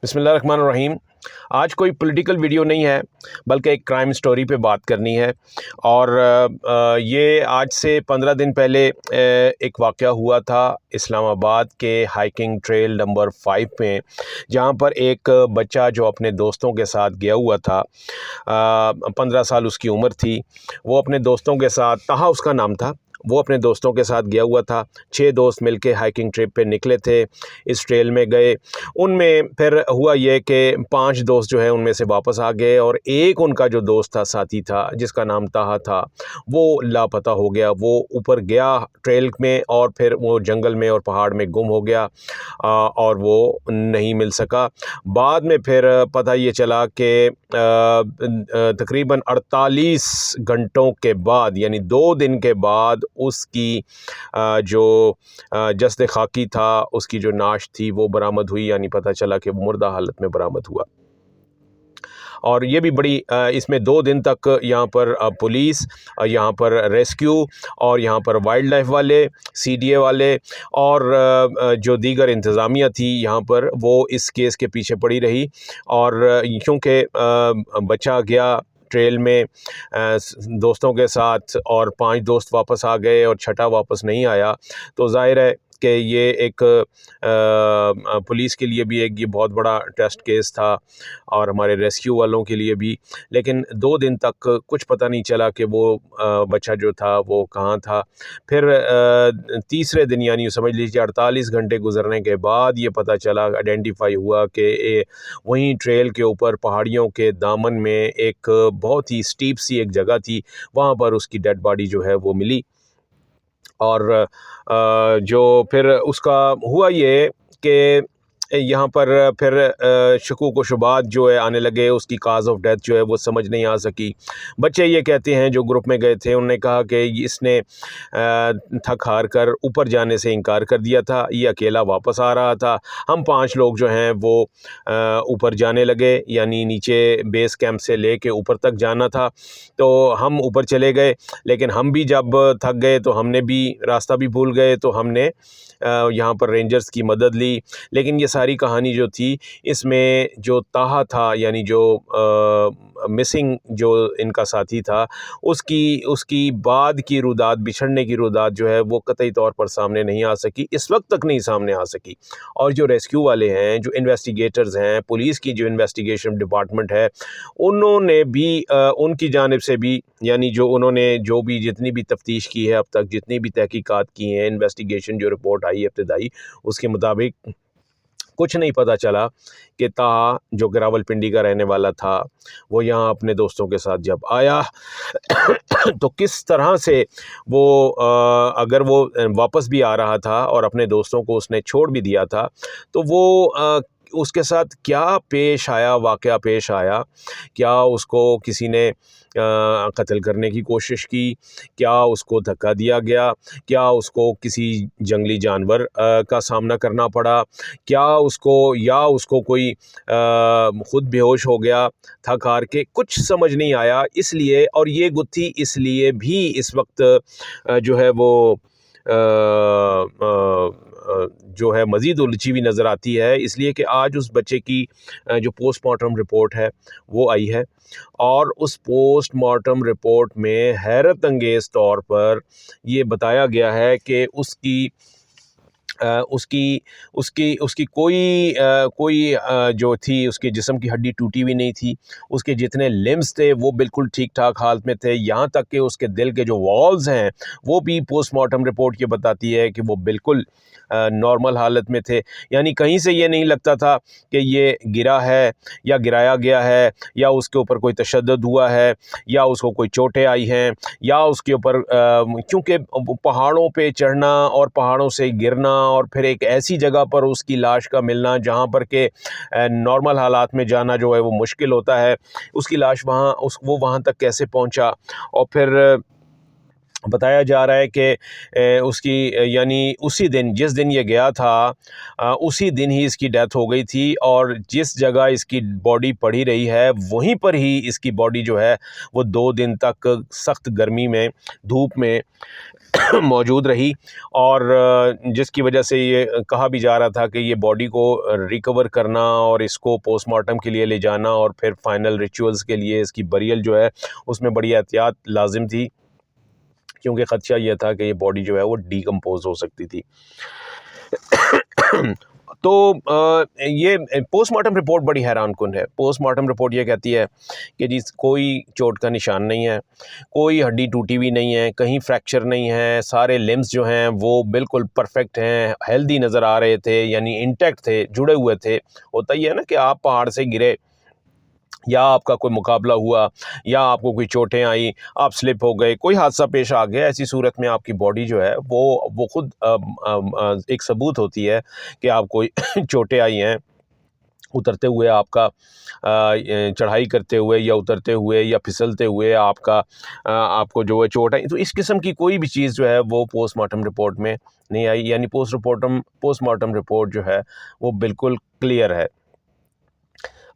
बिस्मिल्लाहिर्रहमानिर्रहीम। आज कोई पॉलिटिकल वीडियो नहीं है, बल्कि एक क्राइम स्टोरी पे बात करनी है। और ये आज से 15 दिन पहले एक वाक़या हुआ था इस्लामाबाद के हाइकिंग ट्रेल नंबर 5 में, जहाँ पर एक बच्चा जो अपने दोस्तों के साथ गया हुआ था, 15 साल उसकी उम्र थी। वो अपने दोस्तों के साथ, ताहा उसका नाम था, वो अपने दोस्तों के साथ गया हुआ था। 6 दोस्त मिलके हाइकिंग ट्रिप पे निकले थे, इस ट्रेल में गए। उनमें फिर हुआ ये कि 5 दोस्त जो है उनमें से वापस आ गए, और एक उनका जो दोस्त था, साथी था, जिसका नाम ताहा था, वो लापता हो गया। वो ऊपर गया ट्रेल में और फिर वो जंगल में और पहाड़ में गुम हो गया, और वो नहीं मिल सका। बाद में फिर पता ये चला कि तकरीबन 48 घंटों के बाद, यानी 2 दिन के बाद, उसकी जो जस्द खाकी था, उसकी जो नाश थी, वो बरामद हुई। यानी पता चला कि वो मुर्दा हालत में बरामद हुआ। और ये भी बड़ी इसमें 2 दिन तक यहाँ पर पुलिस, यहाँ पर रेस्क्यू, और यहाँ पर वाइल्ड लाइफ वाले, सीडीए वाले, और जो दीगर इंतज़ामिया थी यहाँ पर, वो इस केस के पीछे पड़ी रही। और क्योंकि बच्चा गया ट्रेल में दोस्तों के साथ, और 5 दोस्त वापस आ गए और छठा वापस नहीं आया, तो ज़ाहिर है कि ये एक पुलिस के लिए भी एक ये बहुत बड़ा टेस्ट केस था, और हमारे रेस्क्यू वालों के लिए भी। लेकिन 2 दिन तक कुछ पता नहीं चला कि वो बच्चा जो था वो कहाँ था। फिर तीसरे दिन, यानी समझ लीजिए 48 घंटे गुजरने के बाद, ये पता चला, आइडेंटिफाई हुआ कि वहीं ट्रेल के ऊपर पहाड़ियों के दामन में एक बहुत ही स्टीप सी एक जगह थी, वहाँ पर उसकी डेड बॉडी जो है वो मिली। और जो फिर उसका हुआ ये कि यहाँ पर फिर शकूक व शुबात जो है आने लगे। उसकी काज़ ऑफ डेथ जो है वो समझ नहीं आ सकी। बच्चे ये कहते हैं, जो ग्रुप में गए थे, उन्होंने कहा कि इसने थक हार कर ऊपर जाने से इनकार कर दिया था, ये अकेला वापस आ रहा था। हम 5 लोग जो हैं वो ऊपर जाने लगे, यानी नीचे बेस कैंप से लेके ऊपर तक जाना था, तो हम ऊपर चले गए। लेकिन हम भी जब थक गए तो हमने भी रास्ता भी भूल गए, तो हमने यहाँ पर रेंजर्स की मदद ली। लेकिन ये सारी कहानी जो थी, इसमें जो ताहा था, यानी जो मिसिंग जो इनका साथी था, उसकी उसकी बाद की रुदात, बिछड़ने की रुदात जो है वो कतई तौर पर सामने नहीं आ सकी, इस वक्त तक नहीं सामने आ सकी। और जो रेस्क्यू वाले हैं, जो इन्वेस्टिगेटर्स हैं, पुलिस की जो इन्वेस्टिगेशन डिपार्टमेंट है, उन्होंने भी उनकी जानिब से भी, यानी जो उन्होंने जो भी जितनी भी तफ्तीश की है अब तक, जितनी भी तहकीकात की हैं, इन्वेस्टिगेशन जो रिपोर्ट आई है इब्तिदाई, उसके मुताबिक कुछ नहीं पता चला कि ताहा, जो रावलपिंडी का रहने वाला था, वो यहाँ अपने दोस्तों के साथ जब आया तो किस तरह से वो अगर वो वापस भी आ रहा था और अपने दोस्तों को उसने छोड़ भी दिया था, तो वो उसके साथ क्या पेश आया, वाक़या पेश आया। क्या उसको किसी ने कत्ल करने की कोशिश की? क्या उसको धक्का दिया गया? क्या उसको किसी जंगली जानवर का सामना करना पड़ा? क्या उसको, या उसको कोई खुद बेहोश हो गया थक हार के? कुछ समझ नहीं आया। इसलिए, और ये गुत्थी इसलिए भी इस वक्त जो है वो जो है मज़ीद उलझी हुई नज़र आती है, इसलिए कि आज उस बच्चे की जो पोस्टमार्टम रिपोर्ट है वो आई है, और उस पोस्टमार्टम रिपोर्ट में हैरत अंगेज़ तौर पर ये बताया गया है कि उसकी उसकी उसकी कोई जो थी, उसके जिस्म की हड्डी टूटी हुई नहीं थी। उसके जितने लिम्स थे वो बिल्कुल ठीक ठाक हालत में थे। यहाँ तक कि उसके दिल के जो वॉल्स हैं, वो भी पोस्टमार्टम रिपोर्ट ये बताती है कि वो बिल्कुल नॉर्मल हालत में थे। यानी कहीं से ये नहीं लगता था कि ये गिरा है, या गिराया गया है, या उसके ऊपर कोई तशद्दुद हुआ है, या उसको कोई चोटें आई हैं, या उसके ऊपर क्योंकि पहाड़ों पे चढ़ना और पहाड़ों से गिरना, और फिर एक ऐसी जगह पर उसकी लाश का मिलना जहाँ पर के नॉर्मल हालात में जाना जो है वो मुश्किल होता है। उसकी लाश वो वहाँ तक कैसे पहुँचा? और फिर बताया जा रहा है कि उसकी यानी उसी दिन, जिस दिन ये गया था, उसी दिन ही इसकी डेथ हो गई थी, और जिस जगह इसकी बॉडी पड़ी रही है वहीं पर ही इसकी बॉडी जो है वो 2 दिन तक सख्त गर्मी में, धूप में मौजूद रही, और जिसकी वजह से ये कहा भी जा रहा था कि ये बॉडी को रिकवर करना और इसको पोस्टमार्टम के लिए ले जाना और फिर फाइनल रिचुअल्स के लिए इसकी बरियल जो है उसमें बड़ी एहतियात लाजिम थी, क्योंकि ख़दशा ये था कि ये बॉडी जो है वो डिकम्पोज हो सकती थी। तो ये पोस्टमार्टम रिपोर्ट बड़ी हैरानकुन है। पोस्टमार्टम रिपोर्ट ये कहती है कि जी कोई चोट का निशान नहीं है, कोई हड्डी टूटी हुई नहीं है, कहीं फ्रैक्चर नहीं है, सारे लिम्स जो हैं वो बिल्कुल परफेक्ट हैं, हेल्दी नज़र आ रहे थे, यानी इंटैक्ट थे, जुड़े हुए थे। होता ही है ना कि आप पहाड़ से गिरे या आपका कोई मुकाबला हुआ या आपको कोई चोटें आई, आप स्लिप हो गए, कोई हादसा पेश आ गया, ऐसी सूरत में आपकी बॉडी जो है वो खुद एक सबूत होती है कि आप कोई चोटें आई हैं। उतरते हुए आपका चढ़ाई करते हुए या उतरते हुए या फिसलते हुए आपको जो है चोट आई, तो इस किस्म की कोई भी चीज़ जो है वो पोस्टमार्टम रिपोर्ट में नहीं आई, यानी पोस्टमार्टम रिपोर्ट जो है वो बिल्कुल क्लियर है।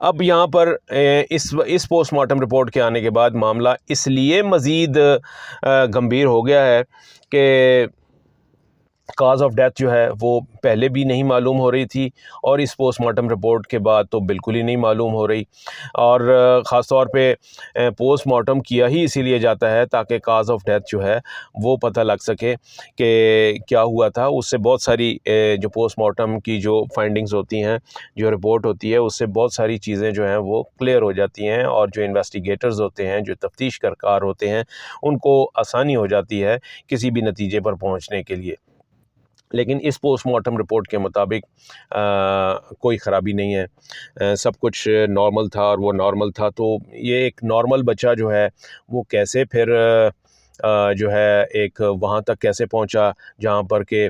अब यहाँ पर इस पोस्टमार्टम रिपोर्ट के आने के बाद मामला इसलिए मज़ीद गंभीर हो गया है कि काज़ ऑफ डेथ जो है वो पहले भी नहीं मालूम हो रही थी, और इस पोस्टमार्टम रिपोर्ट के बाद तो बिल्कुल ही नहीं मालूम हो रही। और ख़ास तौर पे पोस्टमार्टम किया ही इसीलिए जाता है ताकि काज़ ऑफ डेथ जो है वो पता लग सके कि क्या हुआ था। उससे बहुत सारी जो पोस्टमार्टम की जो फाइंडिंग्स होती हैं, जो रिपोर्ट होती है, उससे बहुत सारी चीज़ें जो हैं वो क्लियर हो जाती हैं, और जो इन्वेस्टिगेटर्स होते हैं, जो तफ्तीश कार होते हैं, उनको आसानी हो जाती है किसी भी नतीजे पर पहुँचने के लिए। लेकिन इस पोस्टमार्टम रिपोर्ट के मुताबिक कोई ख़राबी नहीं है, सब कुछ नॉर्मल था, और वो नॉर्मल था तो ये एक नॉर्मल बच्चा जो है वो कैसे फिर जो है एक वहाँ तक कैसे पहुँचा जहाँ पर के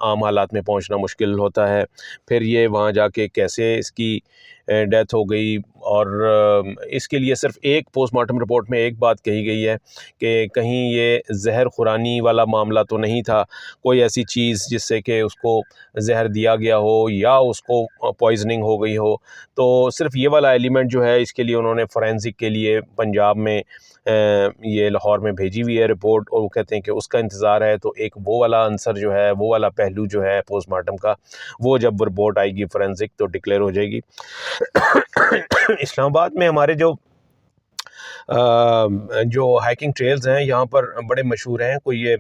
आम हालात में पहुँचना मुश्किल होता है। फिर ये वहाँ जाके कैसे इसकी डेथ हो गई, और इसके लिए सिर्फ एक पोस्टमार्टम रिपोर्ट में एक बात कही गई है कि कहीं ये जहर खुरानी वाला मामला तो नहीं था, कोई ऐसी चीज़ जिससे कि उसको जहर दिया गया हो या उसको पॉइजनिंग हो गई हो। तो सिर्फ ये वाला एलिमेंट जो है इसके लिए उन्होंने फोरेंसिक के लिए पंजाब में ये लाहौर में भेजी हुई है रिपोर्ट, और वो कहते हैं कि उसका इंतज़ार है। तो एक वो वाला आंसर जो है, वो वाला पहलू जो है पोस्टमार्टम का, वो जब रिपोर्ट आएगी फोरेंसिक तो डिक्लेयर हो जाएगी। इस्लामाबाद में हमारे जो हाइकिंग ट्रेल्स हैं यहाँ पर बड़े मशहूर हैं। कोई ये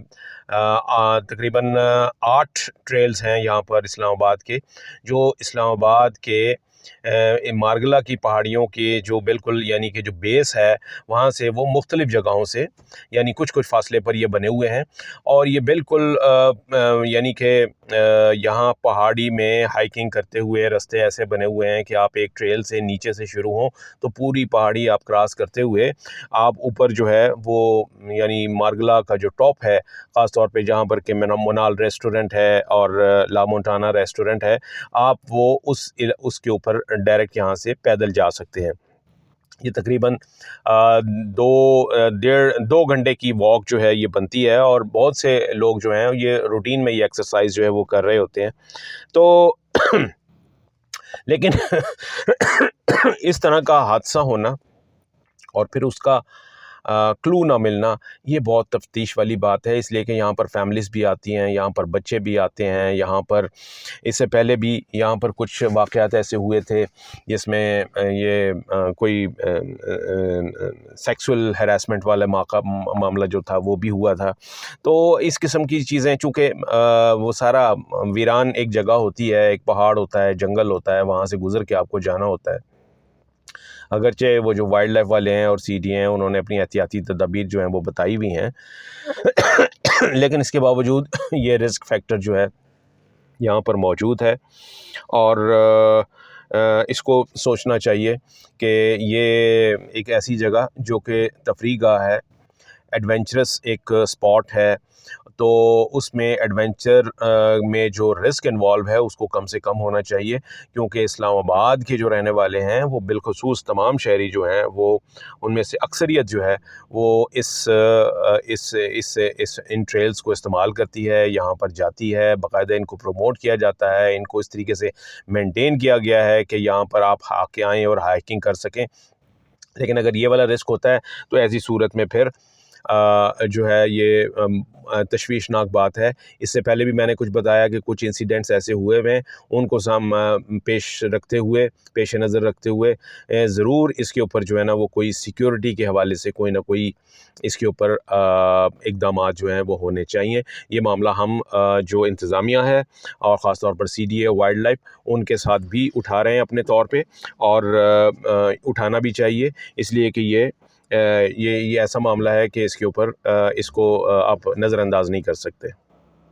तकरीबन 8 ट्रेल्स हैं यहाँ पर इस्लामाबाद के, जो इस्लामाबाद के मारगला की पहाड़ियों के जो बिल्कुल यानी कि जो बेस है वहाँ से वो मुख्तलिफ़ जगहों से यानी कुछ कुछ फासले पर ये बने हुए हैं। और ये बिल्कुल यानी कि यहाँ पहाड़ी में हाइकिंग करते हुए रास्ते ऐसे बने हुए हैं कि आप एक ट्रेल से नीचे से शुरू हों तो पूरी पहाड़ी आप क्रॉस करते हुए आप ऊपर जो है वो यानी मारगला का जो टॉप है, ख़ास तौर पे जहाँ पर कि मोनाल रेस्टोरेंट है और ला मोंटाना रेस्टोरेंट है, आप वो उसके ऊपर डायरेक्ट यहाँ से पैदल जा सकते हैं। ये तकरीबन 2 घंटे की वॉक जो है ये बनती है, और बहुत से लोग जो हैं ये रूटीन में ये एक्सरसाइज जो है वो कर रहे होते हैं। तो लेकिन इस तरह का हादसा होना और फिर उसका क्लू ना मिलना, ये बहुत तफ्तीश वाली बात है। इसलिए कि यहाँ पर फैमिलीज़ भी आती हैं, यहाँ पर बच्चे भी आते हैं, यहाँ पर इससे पहले भी यहाँ पर कुछ वाक़यात ऐसे हुए थे जिसमें ये कोई सेक्सुअल हैरेसमेंट वाला मामला जो था वो भी हुआ था। तो इस किस्म की चीज़ें चूँकि वो सारा वीरान एक जगह होती है, एक पहाड़ होता है, जंगल होता है, वहाँ से गुज़र के आपको जाना होता है। अगरचे वो जो वाइल्ड लाइफ वाले हैं और सीडी हैं उन्होंने अपनी एहतियाती तदाबीर जो हैं वो बताई हुई हैं, लेकिन इसके बावजूद ये रिस्क फैक्टर जो है यहाँ पर मौजूद है। और इसको सोचना चाहिए कि ये एक ऐसी जगह जो कि तफरीह गाह है, एडवेंचरस एक स्पॉट है, तो उसमें एडवेंचर में जो रिस्क इन्वॉल्व है उसको कम से कम होना चाहिए, क्योंकि इस्लामाबाद के जो रहने वाले हैं वो बिलखुसूस तमाम शहरी जो हैं वो उनमें से अक्सरियत जो है वो इस इन ट्रेल्स को इस्तेमाल करती है, यहाँ पर जाती है, बाकायदा इनको प्रमोट किया जाता है, इनको इस तरीके से मेंटेन किया गया है कि यहाँ पर आप आके आएँ और हाइकिंग कर सकें। लेकिन अगर ये वाला रिस्क होता है तो ऐसी सूरत में फिर जो है ये तशवीशनाक बात है। इससे पहले भी मैंने कुछ बताया कि कुछ इंसिडेंट्स ऐसे हुए हुए हैं, उनको पेश नज़र रखते हुए ज़रूर इसके ऊपर जो है ना वो कोई सिक्योरिटी के हवाले से कोई ना कोई इसके ऊपर इक़दामात जो हैं वो होने चाहिए। ये मामला हम जो इंतज़ामिया है और ख़ास तौर पर CDA वाइल्ड लाइफ उनके साथ भी उठा रहे हैं अपने तौर पे, और उठाना भी चाहिए, इसलिए कि ये ऐसा मामला है कि इसके ऊपर इसको आप नज़रअंदाज नहीं कर सकते।